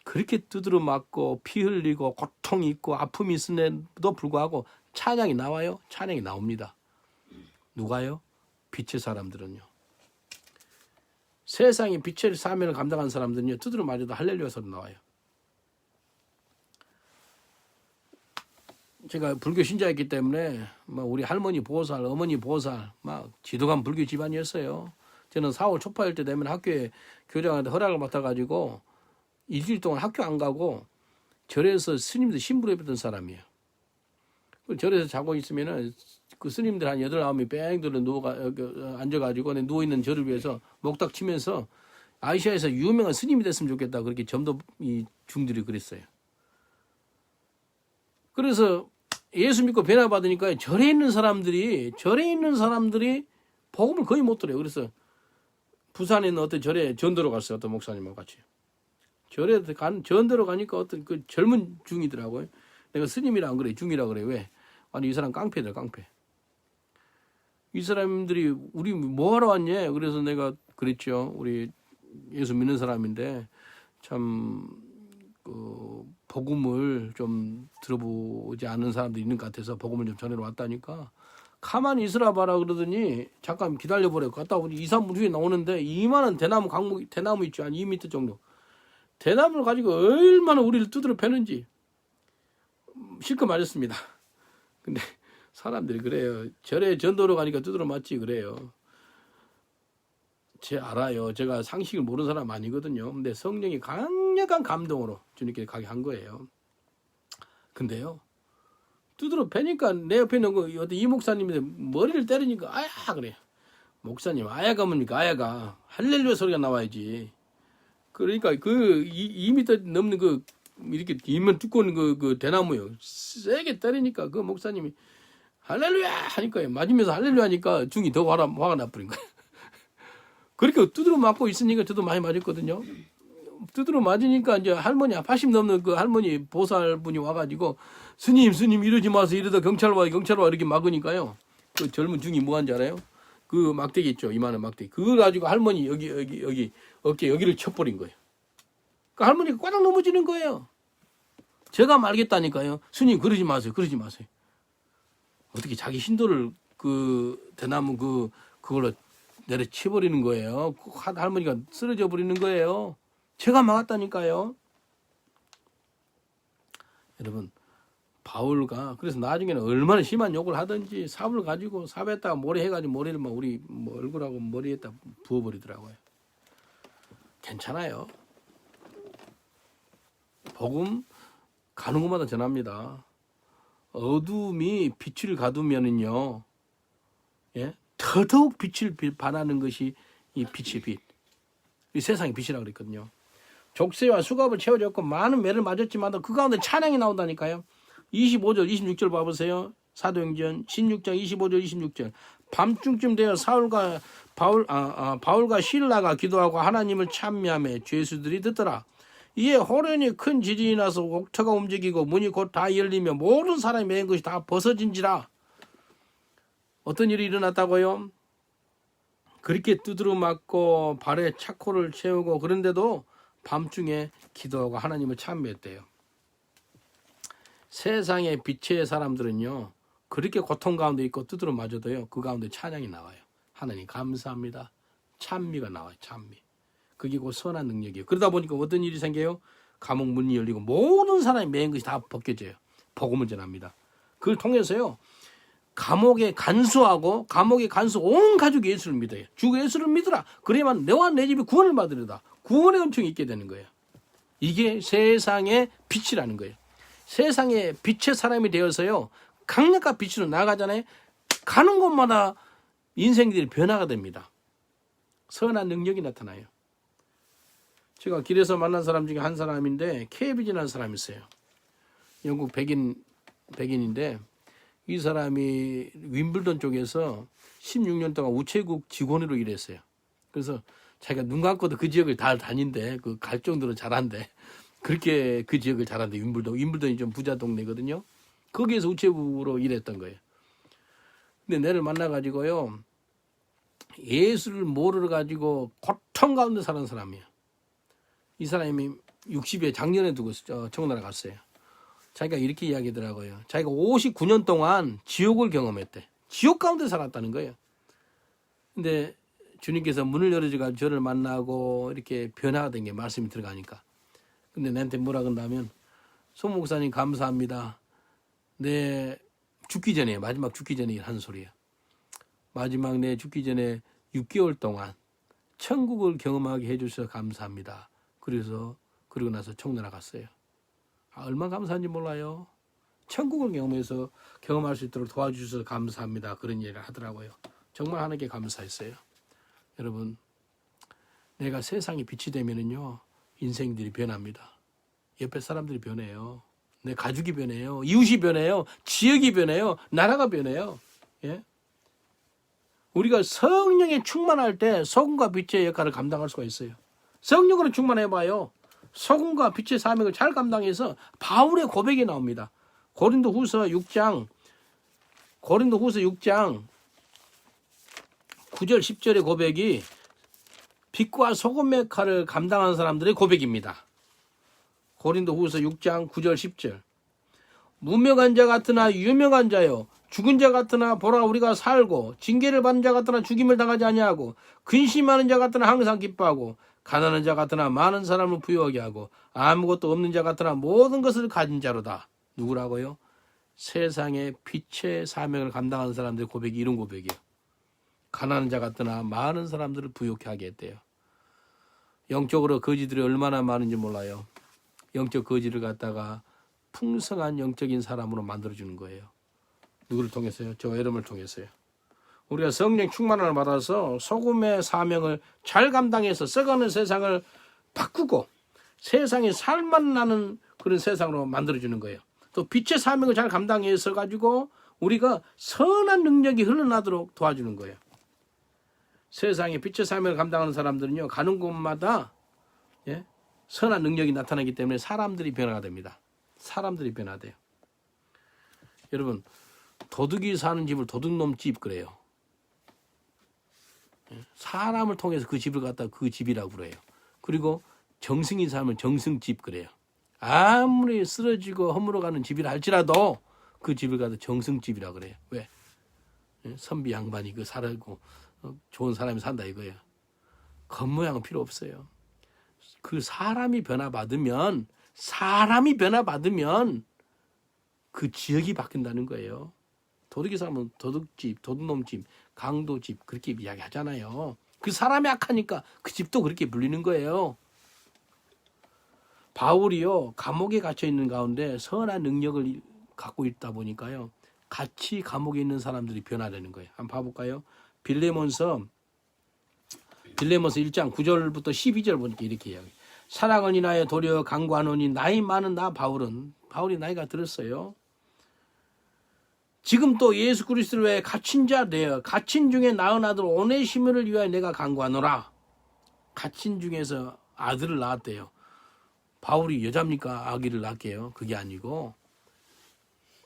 그렇게 두드려 맞고 피 흘리고 고통이 있고 아픔이 있음에도 불구하고 찬양이 나와요? 찬양이 나옵니다. 누가요? 빛의 사람들은요. 세상에 빛의 사명을 감당한 사람들은요. 두드려 맞아도 할렐루야 소리 나와요. 제가 불교 신자였기 때문에 우리 할머니 보살, 어머니 보살 지도감 불교 집안이었어요. 저는 4월 초파일 때 되면 학교에 교장한테 허락을 맡아가지고 일주일 동안 학교 안 가고 절에서 스님들 심부름 했던 사람이에요. 절에서 자고 있으면은 그 스님들 한 8, 9명이 뺑들어 앉아가지고 누워있는 저를 위해서 목탁 치면서 아시아에서 유명한 스님이 됐으면 좋겠다. 그렇게 점도 이 중들이 그랬어요. 그래서 예수 믿고 변화 받으니까 절에 있는 사람들이 복음을 거의 못 들어요. 그래서 부산에 있는 어떤 절에 전도로 갔어요. 어떤 목사님하고 같이. 절에 전도로 가니까 어떤 그 젊은 중이더라고요. 내가 스님이라 안 그래, 중이라 그래. 왜? 아니 이 사람 깡패들 깡패. 이 사람들이 우리 뭐하러 왔냐? 그래서 내가 그랬죠. 우리 예수 믿는 사람인데 참 복음을 좀 들어보지 않은 사람들이 있는 것 같아서 복음을 좀 전해러 왔다니까 가만히 있으라 봐라 그러더니 잠깐 기다려보래. 갔다 오니 2, 3분 후에 나오는데 이만한 대나무 있죠. 한 2m 정도. 대나무를 가지고 얼마나 우리를 두드려 패는지 실컷 맞았습니다. 근데 사람들이 그래요. 절에 전도로 가니까 두드려 맞지 그래요. 알아요. 제가 상식을 모르는 사람 아니거든요. 근데 성령이 강력한 감동으로 주님께 가게 한 거예요. 근데요. 두드려 패니까 내 옆에 있는 어떤 이 목사님이 머리를 때리니까 아야 그래요. 목사님 아야가 뭡니까? 아야가 할렐루야 소리가 나와야지. 그러니까 2m 넘는 이렇게 뒤면 두꺼운 그 대나무요. 세게 때리니까 그 목사님이 할렐루야 하니까 맞으면서 할렐루야 하니까 중이 더 화가 나버린 거예요. 그렇게 두드려 맞고 있으니까 저도 많이 맞았거든요. 두드려 맞으니까 이제 할머니 80 넘는 그 할머니 보살분이 와가지고 스님 이러지 마세요. 이러다 경찰 와 이렇게 막으니까요. 그 젊은 중이 뭐 한지 알아요? 그 막대기 있죠. 이만한 막대기. 그거 가지고 할머니 여기 어깨 여기를 쳐버린 거예요. 그 할머니가 꽈당 넘어지는 거예요. 제가 말겠다니까요. 스님 그러지 마세요. 어떻게 자기 신도를 그 대나무 그걸로 내려치버리는 거예요. 할머니가 쓰러져 버리는 거예요. 제가 막았다니까요. 여러분 바울가 그래서 나중에는 얼마나 심한 욕을 하든지 삽을 가지고 삽에다가 모래 해가지고 모래를 우리 얼굴하고 머리에다 부어버리더라고요. 괜찮아요. 복음 가는 곳마다 전합니다. 어둠이 빛을 가두면은요, 예? 더더욱 빛을 발하는 것이 이 빛의 빛. 이 세상의 빛이라고 그랬거든요. 족쇄와 수갑을 채워줬고 많은 매를 맞았지만 그 가운데 찬양이 나온다니까요. 25절, 26절 봐보세요. 사도행전 16장 25절, 26절. 밤중쯤 되어 바울과 실라가 기도하고 하나님을 찬미하며 죄수들이 듣더라. 이에 호련히 큰 지진이 나서 옥터가 움직이고 문이 곧 다 열리며 모든 사람이 맨 것이 다 벗어진지라. 어떤 일이 일어났다고요? 그렇게 두드려 맞고 발에 차코를 채우고 그런데도 밤중에 기도하고 하나님을 찬미했대요. 세상의 빛의 사람들은요, 그렇게 고통 가운데 있고 두드려 맞아도요, 그 가운데 찬양이 나와요. 하나님 감사합니다. 찬미가 나와요. 찬미. 그게 곧 선한 능력이에요. 그러다 보니까 어떤 일이 생겨요? 감옥 문이 열리고 모든 사람이 매인 것이 다 벗겨져요. 복음을 전합니다. 그걸 통해서요, 감옥에 간수하고 감옥에 간수 온 가족이 예수를 믿어요. 주 예수를 믿으라. 그래야만 너와 내 집이 구원을 받으리다. 구원의 은총이 있게 되는 거예요. 이게 세상의 빛이라는 거예요. 세상의 빛의 사람이 되어서요, 강력한 빛으로 나아가잖아요. 가는 곳마다 인생들이 변화가 됩니다. 선한 능력이 나타나요. 제가 길에서 만난 사람 중에 한 사람인데 케이비지라는 사람이 있어요. 영국 백인인데 이 사람이 윈블던 쪽에서 16년 동안 우체국 직원으로 일했어요. 그래서 자기가 눈 감고도 그 지역을 다 다닌대. 그 갈 정도로 잘한대. 그렇게 그 지역을 잘한대. 윈블던이 좀 부자 동네거든요. 거기에서 우체국으로 일했던 거예요. 근데 내를 만나가지고요, 예수를 모르러 가지고 고통 가운데 사는 사람이에요. 이 사람이 60에 작년에 두고 청나라 갔어요. 자기가 이렇게 이야기하더라고요. 자기가 59년 동안 지옥을 경험했대. 지옥 가운데 살았다는 거예요. 근데 주님께서 문을 열어주고 저를 만나고 이렇게 변화가 된 게 말씀이 들어가니까. 근데 나한테 뭐라 그런다면, 송 목사님 감사합니다. 내 죽기 전에, 마지막 죽기 전에 한 소리야. 마지막 내 죽기 전에 6개월 동안 천국을 경험하게 해주셔서 감사합니다. 그리고 나서 청나라 갔어요. 얼마나 감사한지 몰라요. 천국을 경험할 수 있도록 도와주셔서 감사합니다. 그런 얘기를 하더라고요. 정말 하나님께 감사했어요. 여러분, 내가 세상에 빛이 되면은요, 인생들이 변합니다. 옆에 사람들이 변해요. 내 가족이 변해요. 이웃이 변해요. 지역이 변해요. 나라가 변해요. 예? 우리가 성령에 충만할 때 소금과 빛의 역할을 감당할 수가 있어요. 성령으로 충만해봐요. 소금과 빛의 사명을 잘 감당해서 바울의 고백이 나옵니다. 고린도후서 6장 9절 10절의 고백이 빛과 소금의 역할을 감당하는 사람들의 고백입니다. 고린도후서 6장 9절 10절. 무명한 자 같으나 유명한 자요, 죽은 자 같으나 보라 우리가 살고, 징계를 받는 자 같으나 죽임을 당하지 아니하고, 근심하는 자 같으나 항상 기뻐하고, 가난한 자 같으나 많은 사람을 부유하게 하고, 아무것도 없는 자 같으나 모든 것을 가진 자로다. 누구라고요? 세상의 빛의 사명을 감당하는 사람들의 고백이 이런 고백이에요. 가난한 자 같으나 많은 사람들을 부유하게 하게 했대요. 영적으로 거지들이 얼마나 많은지 몰라요. 영적 거지를 갖다가 풍성한 영적인 사람으로 만들어주는 거예요. 누구를 통해서요? 저 여러분을 통해서요. 우리가 성령 충만을 받아서 소금의 사명을 잘 감당해서 썩어가는 세상을 바꾸고 세상이 살만 나는 그런 세상으로 만들어주는 거예요. 또 빛의 사명을 잘 감당해서 가지고 우리가 선한 능력이 흘러나도록 도와주는 거예요. 세상에 빛의 사명을 감당하는 사람들은요, 가는 곳마다 선한 능력이 나타나기 때문에 사람들이 변화가 됩니다. 사람들이 변화돼요. 여러분, 도둑이 사는 집을 도둑놈 집 그래요. 사람을 통해서 그 집을 갖다 그 집이라고 그래요. 그리고 정승이 살면 정승집 그래요. 아무리 쓰러지고 허물어가는 집이라 할지라도 그 집을 갖다 정승집이라고 그래요. 왜? 선비 양반이 그 살고 좋은 사람이 산다 이거예요. 겉모양은 필요 없어요. 그 사람이 변화받으면 그 지역이 바뀐다는 거예요. 도둑이 살면 도둑집, 도둑놈집, 강도집 그렇게 이야기하잖아요. 그 사람이 악하니까 그 집도 그렇게 불리는 거예요. 바울이요, 감옥에 갇혀 있는 가운데 선한 능력을 갖고 있다 보니까요, 같이 감옥에 있는 사람들이 변화되는 거예요. 한번 봐볼까요? 빌레몬서 1장 9절부터 12절 보니까 이렇게 이야기해요. 사랑을 인하여 도리어 간구하노니 나이 많은 바울이 나이가 들었어요. 지금 또 예수 그리스도를 위해 갇힌 자 되어 갇힌 중에 낳은 아들 오네시모를 위하여 내가 간구하노라. 갇힌 중에서 아들을 낳았대요. 바울이 여자입니까? 아기를 낳게요? 그게 아니고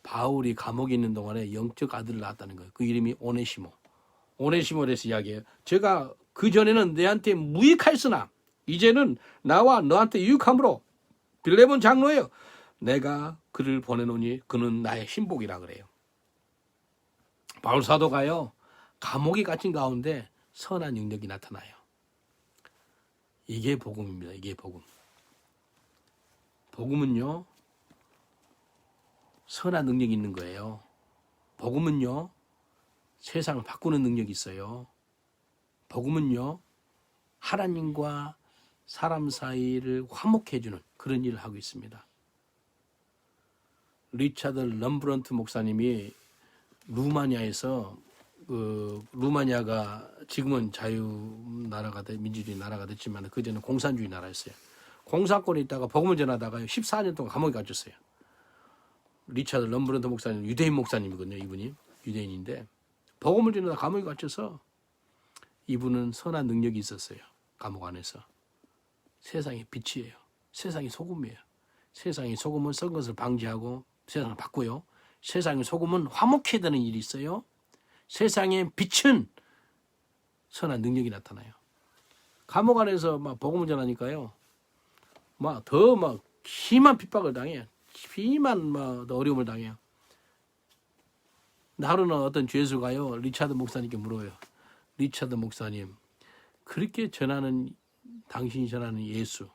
바울이 감옥에 있는 동안에 영적 아들을 낳았다는 거예요. 그 이름이 오네시모. 오네시모에서 이야기해요. 제가 그전에는 내한테 무익하였으나 이제는 나와 너한테 유익함으로 빌레몬 장로예요. 내가 그를 보내노니 그는 나의 신복이라 그래요. 바울 사도가요. 감옥에 갇힌 가운데 선한 능력이 나타나요. 이게 복음입니다. 이게 복음. 복음은요. 선한 능력이 있는 거예요. 복음은요. 세상을 바꾸는 능력이 있어요. 복음은요. 하나님과 사람 사이를 화목해주는 그런 일을 하고 있습니다. 리차드 럼브런트 목사님이 루마니아에서 루마니아가 지금은 자유나라가 민주주의 나라가 됐지만 그전에는 공산주의 나라였어요. 공산권에 있다가 복음을 전하다가 14년 동안 감옥에 갇혔어요. 리차드 럼브런트 목사님 유대인 목사님이거든요. 이분이 유대인인데 복음을 전하다 감옥에 갇혀서 이분은 선한 능력이 있었어요. 감옥 안에서. 세상의 빛이에요. 세상의 소금이에요. 세상의 소금은 썩은 것을 방지하고 세상을 바꾸요. 세상의 소금은 화목해야 되는 일이 있어요. 세상의 빛은 선한 능력이 나타나요. 감옥 안에서 막 복음을 전하니까요. 더 심한 핍박을 당해요. 심한 더 어려움을 당해요. 하루는 어떤 죄수가요. 리차드 목사님께 물어요. 리차드 목사님, 그렇게 당신이 전하는 예수,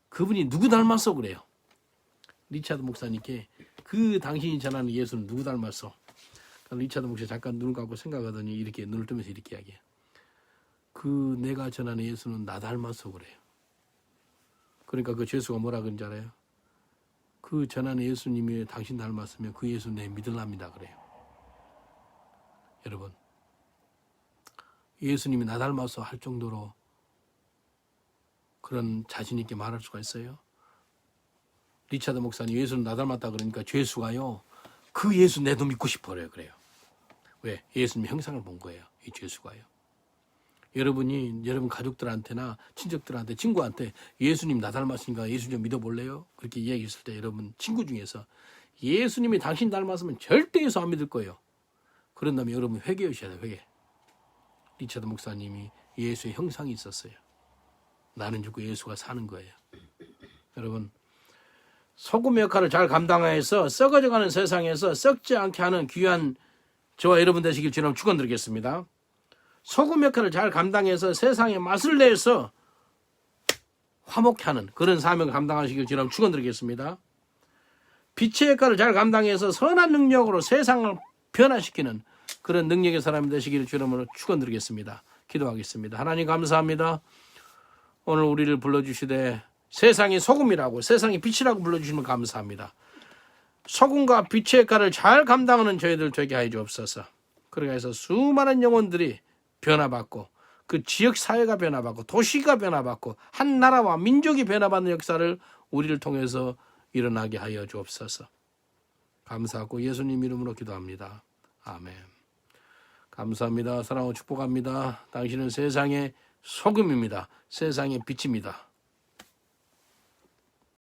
그분이 누구 닮았어? 그래요. 리차드 목사님께 당신이 전하는 예수는 누구 닮았어? 리차드 목사 잠깐 눈을 감고 생각하더니 이렇게 눈을 뜨면서 이렇게 이야기해요. 내가 전하는 예수는 나 닮았어 그래요. 그러니까 그 죄수가 뭐라 그런지 알아요? 전하는 예수님이 당신 닮았으면 그 예수 내 믿을랍니다 그래요. 여러분, 예수님이 나 닮았어 할 정도로 그런 자신 있게 말할 수가 있어요? 리차드 목사님 예수는 나 닮았다 그러니까 죄수가요. 그 예수 내도 믿고 싶어요. 그래요. 왜? 예수님 형상을 본 거예요. 이 죄수가요. 여러분 가족들한테나 친척들한테 친구한테 예수님 나 닮았으니까 예수 좀 믿어볼래요? 그렇게 이야기했을 때 여러분 친구 중에서 예수님이 당신 닮았으면 절대 예수 안 믿을 거예요. 그런다면 여러분 회개하셔야 돼요. 회개. 리차드 목사님이 예수의 형상이 있었어요. 나는 죽고 예수가 사는 거예요. 여러분 소금 역할을 잘 감당해서 썩어져가는 세상에서 썩지 않게 하는 귀한 저와 여러분 되시길 주님 축원드리겠습니다. 소금 역할을 잘 감당해서 세상에 맛을 내서 화목케 하는 그런 사명을 감당하시길 주님 축원드리겠습니다. 빛의 역할을 잘 감당해서 선한 능력으로 세상을 변화시키는 그런 능력의 사람이 되시기를 주님으로 축원드리겠습니다. 기도하겠습니다. 하나님 감사합니다. 오늘 우리를 불러주시되 세상의 소금이라고 세상의 빛이라고 불러주시면 감사합니다. 소금과 빛의 역할을 잘 감당하는 저희들 되게 하여 주옵소서. 그러게 해서 수많은 영혼들이 변화받고 그 지역 사회가 변화받고 도시가 변화받고 한 나라와 민족이 변화받는 역사를 우리를 통해서 일어나게 하여 주옵소서. 감사하고 예수님 이름으로 기도합니다. 아멘. 감사합니다. 사랑하고 축복합니다. 당신은 세상의 소금입니다. 세상의 빛입니다.